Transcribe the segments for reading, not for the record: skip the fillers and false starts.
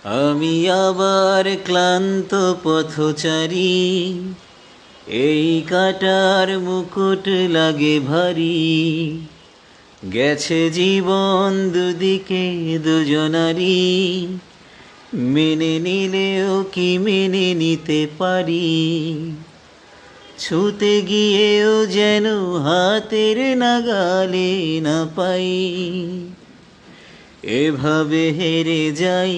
আমি আবার ক্লান্ত পথচারী, এই কাটার মুকুট লাগে ভারী। গেছে জীবন দুদিকে দুজনারি, মেনে নিলেও কি মেনে নিতে পারি। ছুতে গিয়েও যেন হাতের নাগালে না পাই। এভাবে হেরে যাই,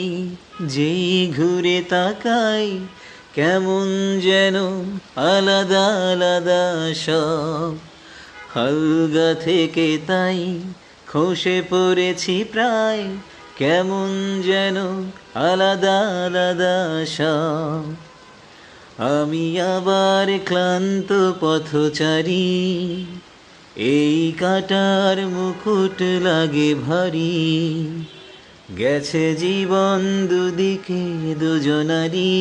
যেই ঘুরে তাকাই, কেমন যেন আলাদা আলাদা সব। হালগা থেকে তাই খসে পড়েছি প্রায়, কেমন যেন আলাদা আলাদা সব। আমি আবার ক্লান্ত পথচারী, এই কাটার মুকুট লাগে ভারী। গেছে জীবন দুদিকে দুজনারি,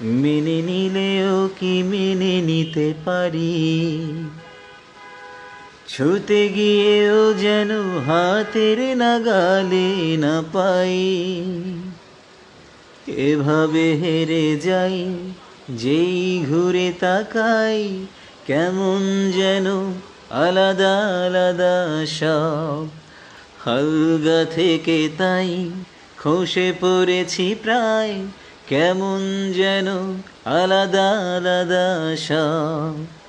মেনে নিলেও কি মেনে নিতে পারি। ছুতে গিয়েও যেন হাতের নাগালে না পাই। এভাবে হেরে যাই, যেই ঘুরে তাকাই, কেমন যেন আলাদা আলাদা সব। হালগা থেকে তাই খসে পড়েছি প্রায়, কেমন যেন আলাদা আলাদা সব।